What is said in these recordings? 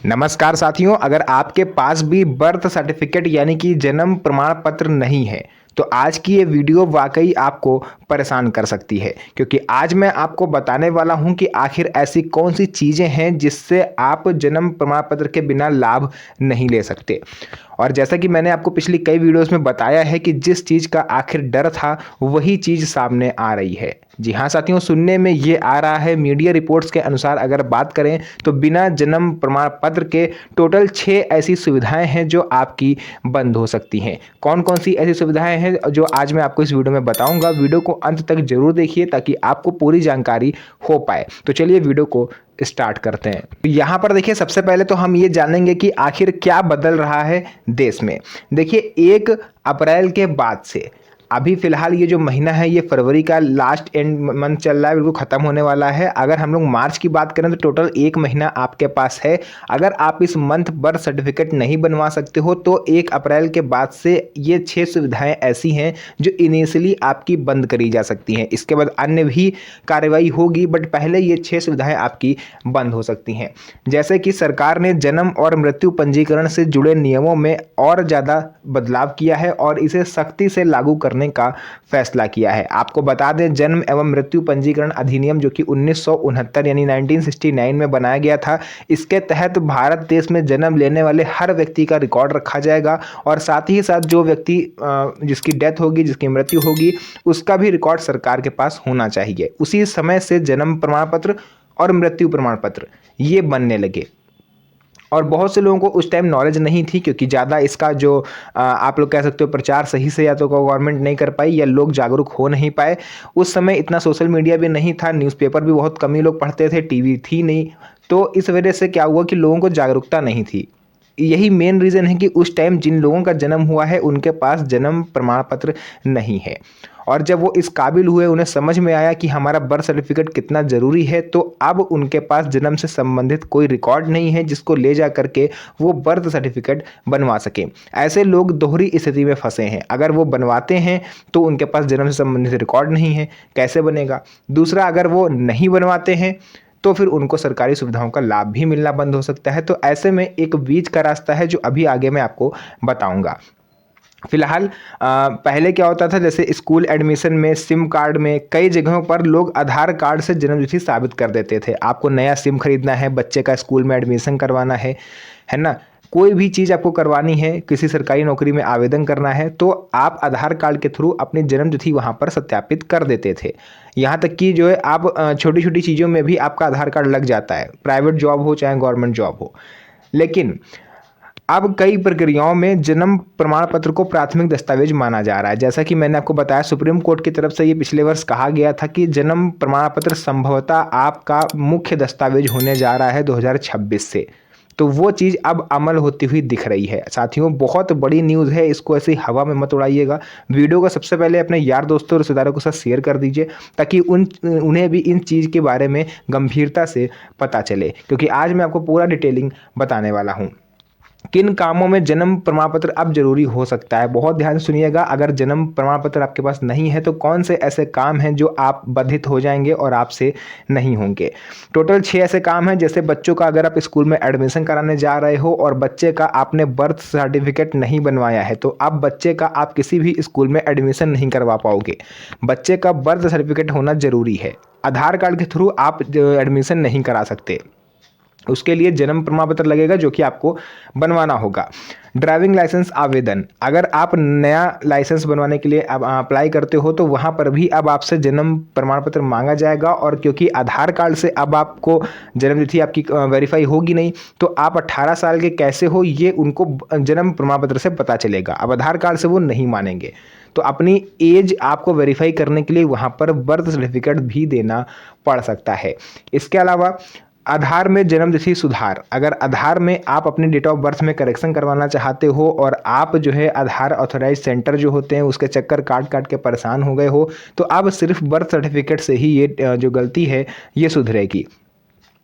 नमस्कार साथियों, अगर आपके पास भी बर्थ सर्टिफिकेट यानी कि जन्म प्रमाण पत्र नहीं है तो आज की ये वीडियो वाकई आपको परेशान कर सकती है, क्योंकि आज मैं आपको बताने वाला हूं कि आखिर ऐसी कौन सी चीज़ें हैं जिससे आप जन्म प्रमाण पत्र के बिना लाभ नहीं ले सकते। और जैसा कि मैंने आपको पिछली कई वीडियोस में बताया है कि जिस चीज़ का आखिर डर था वही चीज़ सामने आ रही है। जी हाँ साथियों, सुनने में ये आ रहा है, मीडिया रिपोर्ट्स के अनुसार अगर बात करें तो बिना जन्म प्रमाण पत्र के टोटल 6 ऐसी सुविधाएं हैं जो आपकी बंद हो सकती हैं। कौन कौन सी ऐसी सुविधाएं हैं जो आज मैं आपको इस वीडियो में बताऊंगा। वीडियो को अंत तक जरूर देखिए ताकि आपको पूरी जानकारी हो पाए। तो चलिए वीडियो को स्टार्ट करते हैं। यहाँ पर देखिए, सबसे पहले तो हम ये जानेंगे कि आखिर क्या बदल रहा है देश में। देखिए, 1 अप्रैल के बाद से अभी फिलहाल ये जो महीना है ये फरवरी का लास्ट एंड मंथ चल रहा है, बिल्कुल ख़त्म होने वाला है। अगर हम लोग मार्च की बात करें तो टोटल 1 महीना आपके पास है। अगर आप इस मंथ बर्थ सर्टिफिकेट नहीं बनवा सकते हो तो 1 अप्रैल के बाद से ये 6 सुविधाएं ऐसी हैं जो इनिशियली आपकी बंद करी जा सकती हैं। इसके बाद अन्य भी कार्रवाई होगी, बट पहले ये 6 सुविधाएं आपकी बंद हो सकती हैं। जैसे कि सरकार ने जन्म और मृत्यु पंजीकरण से जुड़े नियमों में और ज़्यादा बदलाव किया है और इसे सख्ती से लागू करने का फैसला किया है। आपको बता दें, जन्म एवं मृत्यु पंजीकरण अधिनियम जो कि 1969 यानी 1969 में बनाया गया था, इसके तहत भारत देश में जन्म लेने वाले हर व्यक्ति का रिकॉर्ड रखा जाएगा और साथ ही साथ जो व्यक्ति जिसकी डेथ होगी, जिसकी मृत्यु होगी, उसका भी रिकॉर्ड सरकार के पास होना चाहिए। उसी समय से जन्म प्रमाण पत्र और मृत्यु प्रमाण पत्र ये बनने लगे। और बहुत से लोगों को उस टाइम नॉलेज नहीं थी, क्योंकि ज़्यादा इसका जो आप लोग कह सकते हो प्रचार सही से या तो गवर्नमेंट नहीं कर पाई या लोग जागरूक हो नहीं पाए। उस समय इतना सोशल मीडिया भी नहीं था, न्यूज़पेपर भी बहुत कम ही लोग पढ़ते थे, टीवी थी नहीं। तो इस वजह से क्या हुआ कि लोगों को जागरूकता नहीं थी। यही मेन रीज़न है कि उस टाइम जिन लोगों का जन्म हुआ है उनके पास जन्म प्रमाण पत्र नहीं है। और जब वो इस काबिल हुए, उन्हें समझ में आया कि हमारा बर्थ सर्टिफिकेट कितना ज़रूरी है, तो अब उनके पास जन्म से संबंधित कोई रिकॉर्ड नहीं है जिसको ले जा करके वो बर्थ सर्टिफिकेट बनवा सकें। ऐसे लोग दोहरी स्थिति में फंसे हैं। अगर वो बनवाते हैं तो उनके पास जन्म से संबंधित रिकॉर्ड नहीं है, कैसे बनेगा। दूसरा, अगर वो नहीं बनवाते हैं तो फिर उनको सरकारी सुविधाओं का लाभ भी मिलना बंद हो सकता है। तो ऐसे में एक बीच का रास्ता है जो अभी आगे मैं आपको बताऊंगा। फिलहाल पहले क्या होता था, जैसे स्कूल एडमिशन में, सिम कार्ड में, कई जगहों पर लोग आधार कार्ड से जन्मतिथि साबित कर देते थे। आपको नया सिम खरीदना है, बच्चे का स्कूल में एडमिशन करवाना है ना, कोई भी चीज़ आपको करवानी है, किसी सरकारी नौकरी में आवेदन करना है, तो आप आधार कार्ड के थ्रू अपनी जन्मतिथि वहाँ पर सत्यापित कर देते थे। यहाँ तक कि जो है आप छोटी छोटी चीज़ों में भी आपका आधार कार्ड लग जाता है, प्राइवेट जॉब हो चाहे गवर्नमेंट जॉब हो। लेकिन अब कई प्रक्रियाओं में जन्म प्रमाण पत्र को प्राथमिक दस्तावेज माना जा रहा है। जैसा कि मैंने आपको बताया, सुप्रीम कोर्ट की तरफ से ये पिछले वर्ष कहा गया था कि जन्म प्रमाण पत्र संभवतः आपका मुख्य दस्तावेज होने जा रहा है 2026 से। तो वो चीज़ अब अमल होती हुई दिख रही है। साथियों, बहुत बड़ी न्यूज़ है, इसको ऐसे हवा में मत उड़ाइएगा। वीडियो को सबसे पहले अपने यार दोस्तों और रिश्तेदारों के साथ शेयर कर दीजिए ताकि उन्हें भी इन चीज़ के बारे में गंभीरता से पता चले, क्योंकि आज मैं आपको पूरा डिटेलिंग बताने वाला हूँ। किन कामों में जन्म प्रमाण पत्र अब जरूरी हो सकता है, बहुत ध्यान से सुनिएगा। अगर जन्म प्रमाण पत्र आपके पास नहीं है तो कौन से ऐसे काम हैं जो आप बाधित हो जाएंगे और आपसे नहीं होंगे। टोटल 6 ऐसे काम हैं। जैसे बच्चों का, अगर आप स्कूल में एडमिशन कराने जा रहे हो और बच्चे का आपने बर्थ सर्टिफिकेट नहीं बनवाया है तो अब बच्चे का आप किसी भी स्कूल में एडमिशन नहीं करवा पाओगे। बच्चे का बर्थ सर्टिफिकेट होना जरूरी है। आधार कार्ड के थ्रू आप एडमिशन नहीं करा सकते, उसके लिए जन्म प्रमाण पत्र लगेगा जो कि आपको बनवाना होगा। ड्राइविंग लाइसेंस आवेदन, अगर आप नया लाइसेंस बनवाने के लिए अब अप्लाई करते हो तो वहाँ पर भी अब आपसे जन्म प्रमाण पत्र मांगा जाएगा। और क्योंकि आधार कार्ड से अब आपको जन्मतिथि आपकी वेरीफाई होगी नहीं, तो आप 18 साल के कैसे हो ये उनको जन्म प्रमाण पत्र से पता चलेगा। अब आधार कार्ड से वो नहीं मानेंगे, तो अपनी एज आपको वेरीफाई करने के लिए वहाँ पर बर्थ सर्टिफिकेट भी देना पड़ सकता है। इसके अलावा आधार में जन्मतिथि सुधार, अगर आधार में आप अपनी डेट ऑफ बर्थ में करेक्शन करवाना चाहते हो और आप जो है आधार ऑथराइज सेंटर जो होते हैं उसके चक्कर काट काट के परेशान हो गए हो, तो अब सिर्फ बर्थ सर्टिफिकेट से ही ये जो गलती है ये सुधरेगी।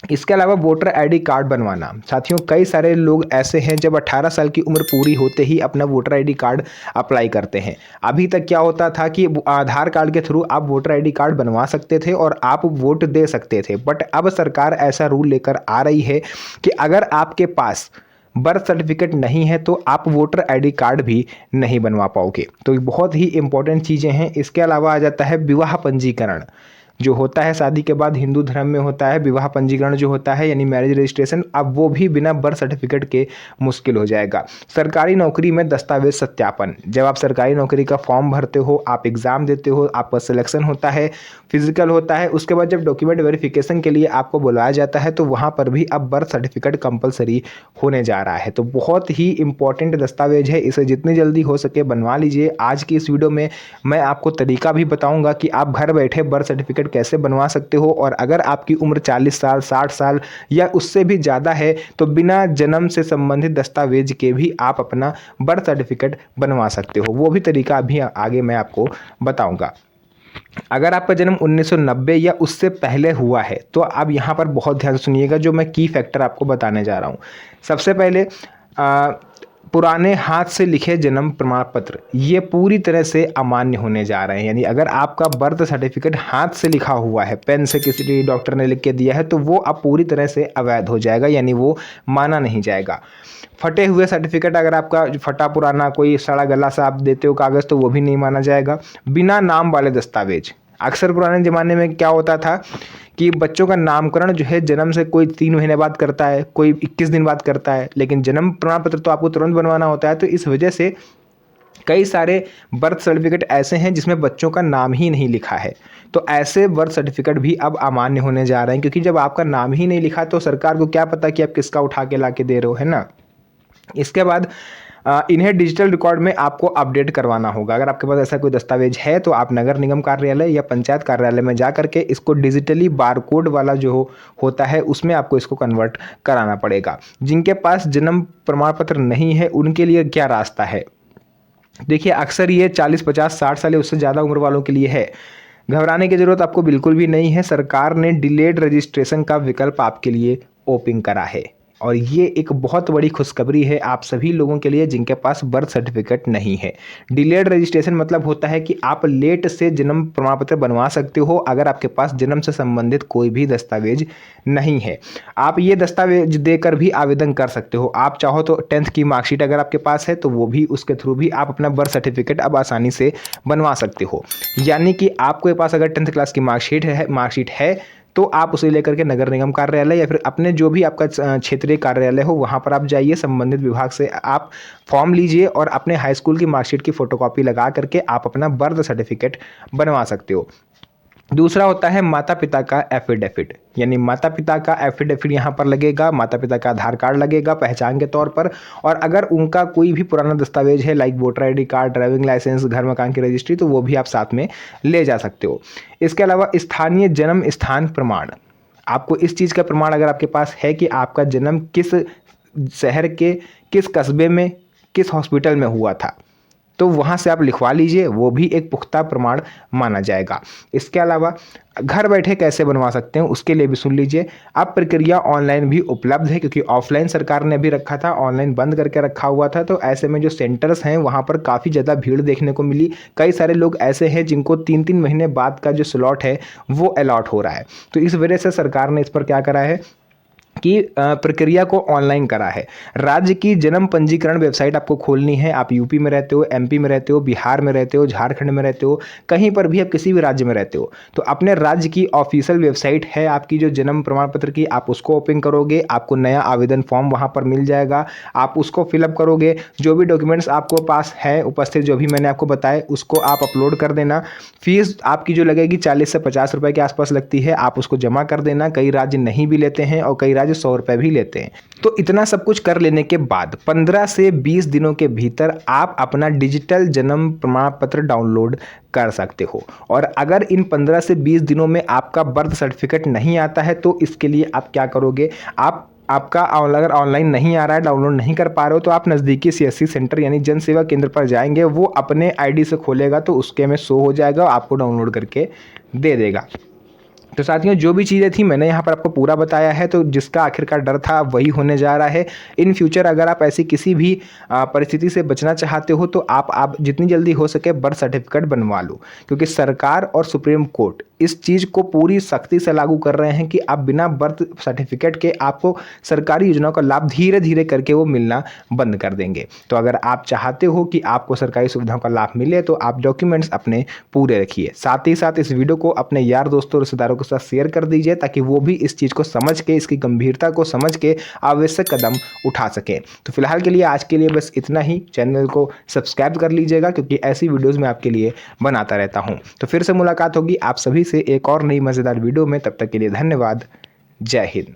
इसके अलावा वोटर आईडी कार्ड बनवाना। साथियों, कई सारे लोग ऐसे हैं जब 18 साल की उम्र पूरी होते ही अपना वोटर आईडी कार्ड अप्लाई करते हैं। अभी तक क्या होता था कि आधार कार्ड के थ्रू आप वोटर आईडी कार्ड बनवा सकते थे और आप वोट दे सकते थे, बट अब सरकार ऐसा रूल लेकर आ रही है कि अगर आपके पास बर्थ सर्टिफिकेट नहीं है तो आप वोटर आईडी कार्ड भी नहीं बनवा पाओगे। तो ये बहुत ही इंपॉर्टेंट चीज़ें हैं। इसके अलावा आ जाता है विवाह पंजीकरण, जो होता है शादी के बाद हिंदू धर्म में होता है विवाह पंजीकरण जो होता है, यानी मैरिज रजिस्ट्रेशन, अब वो भी बिना बर्थ सर्टिफिकेट के मुश्किल हो जाएगा। सरकारी नौकरी में दस्तावेज सत्यापन, जब आप सरकारी नौकरी का फॉर्म भरते हो, आप एग्ज़ाम देते हो, आपका सिलेक्शन होता है, फिजिकल होता है, उसके बाद जब डॉक्यूमेंट वेरिफिकेशन के लिए आपको बुलाया जाता है तो वहाँ पर भी अब बर्थ सर्टिफिकेट कंपलसरी होने जा रहा है। तो बहुत ही इंपॉर्टेंट दस्तावेज है, इसे जितनी जल्दी हो सके बनवा लीजिए। आज की इस वीडियो में मैं आपको तरीका भी बताऊंगा कि आप घर बैठे बर्थ सर्टिफिकेट कैसे बनवा सकते हो, और अगर आपकी उम्र 40 साल 60 साल या उससे भी ज़्यादा है तो बिना जन्म से संबंधित दस्तावेज के भी आप अपना बर्थ सर्टिफिकेट बनवा सकते हो। वो भी तरीका अभी आगे मैं आपको बताऊंगा। अगर आपका जन्म 1990 या उससे पहले हुआ है तो आप यहाँ पर बहुत ध्यान से सुनिएगा, जो मैं की फैक्टर आपको बताने जा रहा हूँ। सबसे पहले पुराने हाथ से लिखे जन्म प्रमाण पत्र ये पूरी तरह से अमान्य होने जा रहे हैं। यानी अगर आपका बर्थ सर्टिफिकेट हाथ से लिखा हुआ है, पेन से किसी डॉक्टर ने लिख के दिया है, तो वो अब पूरी तरह से अवैध हो जाएगा, यानी वो माना नहीं जाएगा। फटे हुए सर्टिफिकेट, अगर आपका फटा पुराना कोई सड़ा गला सा आप देते हो कागज़, तो वो भी नहीं माना जाएगा। बिना नाम वाले दस्तावेज, अक्सर पुराने ज़माने में क्या होता था कि बच्चों का नामकरण जो है जन्म से कोई 3 महीने बाद करता है, कोई 21 दिन बाद करता है, लेकिन जन्म प्रमाण पत्र तो आपको तुरंत बनवाना होता है। तो इस वजह से कई सारे बर्थ सर्टिफिकेट ऐसे हैं जिसमें बच्चों का नाम ही नहीं लिखा है। तो ऐसे बर्थ सर्टिफिकेट भी अब अमान्य होने जा रहे हैं, क्योंकि जब आपका नाम ही नहीं लिखा तो सरकार को क्या पता कि आप किसका उठा के ला के दे रहे हो, है ना। इसके बाद इन्हें डिजिटल रिकॉर्ड में आपको अपडेट करवाना होगा। अगर आपके पास ऐसा कोई दस्तावेज है तो आप नगर निगम कार्यालय या पंचायत कार्यालय में जा करके इसको डिजिटली बारकोड वाला जो होता है उसमें आपको इसको कन्वर्ट कराना पड़ेगा। जिनके पास जन्म प्रमाण पत्र नहीं है उनके लिए क्या रास्ता है, देखिए अक्सर ये 40 50 60 साल या उससे ज़्यादा उम्र वालों के लिए है। घबराने की ज़रूरत आपको बिल्कुल भी नहीं है। सरकार ने डिलेड रजिस्ट्रेशन का विकल्प आपके लिए ओपन करा है, और ये एक बहुत बड़ी खुशखबरी है आप सभी लोगों के लिए जिनके पास बर्थ सर्टिफिकेट नहीं है। डिलेड रजिस्ट्रेशन मतलब होता है कि आप लेट से जन्म प्रमाण पत्र बनवा सकते हो अगर आपके पास जन्म से संबंधित कोई भी दस्तावेज नहीं है। आप ये दस्तावेज देकर भी आवेदन कर सकते हो। आप चाहो तो 10th की मार्कशीट अगर आपके पास है तो वो भी, उसके थ्रू भी आप अपना बर्थ सर्टिफिकेट अब आसानी से बनवा सकते हो। यानी कि आपके पास अगर 10th क्लास की मार्कशीट है तो आप उसे लेकर के नगर निगम कार्यालय या फिर अपने जो भी आपका क्षेत्रीय कार्यालय हो वहाँ पर आप जाइए, संबंधित विभाग से आप फॉर्म लीजिए और अपने हाई स्कूल की मार्कशीट की फ़ोटोकॉपी लगा करके आप अपना बर्थ सर्टिफिकेट बनवा सकते हो। दूसरा होता है माता पिता का एफिडेविट, यानी माता पिता का एफिडेविट यहाँ पर लगेगा, माता पिता का आधार कार्ड लगेगा पहचान के तौर पर, और अगर उनका कोई भी पुराना दस्तावेज है like voter ID card, driving licence, घर मकान की रजिस्ट्री, तो वो भी आप साथ में ले जा सकते हो। इसके अलावा स्थानीय जन्म स्थान प्रमाण, आपको इस चीज़ का प्रमाण अगर आपके पास है कि आपका जन्म किस शहर के किस कस्बे में किस हॉस्पिटल में हुआ था, तो वहाँ से आप लिखवा लीजिए, वो भी एक पुख्ता प्रमाण माना जाएगा। इसके अलावा घर बैठे कैसे बनवा सकते हैं उसके लिए भी सुन लीजिए। अब प्रक्रिया ऑनलाइन भी उपलब्ध है, क्योंकि ऑफलाइन सरकार ने भी रखा था, ऑनलाइन बंद करके रखा हुआ था। तो ऐसे में जो सेंटर्स हैं वहाँ पर काफ़ी ज़्यादा भीड़ देखने को मिली। कई सारे लोग ऐसे हैं जिनको 3-3 महीने बाद का जो स्लॉट है वो अलॉट हो रहा है। तो इस वजह से सरकार ने इस पर क्या करा है कि प्रक्रिया को ऑनलाइन करा है। राज्य की जन्म पंजीकरण वेबसाइट आपको खोलनी है। आप यूपी में रहते हो, एमपी में रहते हो, बिहार में रहते हो, झारखंड में रहते हो, कहीं पर भी आप किसी भी राज्य में रहते हो, तो अपने राज्य की ऑफिशियल वेबसाइट है आपकी जो जन्म प्रमाण पत्र की, आप उसको ओपन करोगे, आपको नया आवेदन फॉर्म वहाँ पर मिल जाएगा। आप उसको फिलअप करोगे, जो भी डॉक्यूमेंट्स आपको पास है उपस्थित जो भी मैंने आपको बताए उसको आप अपलोड कर देना। फीस आपकी जो लगेगी 40 से 50 रुपये के आसपास लगती है, आप उसको जमा कर देना। कई राज्य नहीं भी लेते हैं और कई राज्य 100 रुपये भी लेते हैं। तो इतना सब कुछ कर लेने के बाद 15 से 20 दिनों के भीतर आप अपना डिजिटल जन्म प्रमाण पत्र डाउनलोड कर सकते हो। और अगर इन 15 से 20 दिनों में आपका बर्थ सर्टिफिकेट नहीं आता है तो इसके लिए आप क्या करोगे, आपका अगर ऑनलाइन नहीं आ रहा है, डाउनलोड नहीं कर पा रहे हो, तो आप नज़दीकी सीएससी सेंटर यानी जन सेवा केंद्र पर जाएंगे, वो अपने आईडी से खोलेगा तो उसके में शो हो जाएगा, आपको डाउनलोड करके दे देगा। तो साथियों जो भी चीज़ें थी मैंने यहाँ पर आपको पूरा बताया है, तो जिसका आखिरकार डर था वही होने जा रहा है। इन फ्यूचर अगर आप ऐसी किसी भी परिस्थिति से बचना चाहते हो तो आप जितनी जल्दी हो सके बर्थ सर्टिफिकेट बनवा लो, क्योंकि सरकार और सुप्रीम कोर्ट इस चीज़ को पूरी सख्ती से लागू कर रहे हैं कि आप बिना बर्थ सर्टिफिकेट के आपको सरकारी योजनाओं का लाभ धीरे धीरे करके वो मिलना बंद कर देंगे। तो अगर आप चाहते हो कि आपको सरकारी सुविधाओं का लाभ मिले तो आप डॉक्यूमेंट्स अपने पूरे रखिए। साथ ही साथ इस वीडियो को अपने यार दोस्तों रिश्तेदारों के साथ शेयर कर दीजिए ताकि वो भी इस चीज़ को समझ के, इसकी गंभीरता को समझ के आवश्यक कदम उठा सकें। तो फिलहाल के लिए आज के लिए बस इतना ही। चैनल को सब्सक्राइब कर लीजिएगा क्योंकि ऐसी वीडियोज़ मैं आपके लिए बनाता रहता हूँ। तो फिर से मुलाकात होगी आप सभी से एक और नई मज़ेदार वीडियो में। तब तक के लिए धन्यवाद। जय हिंद।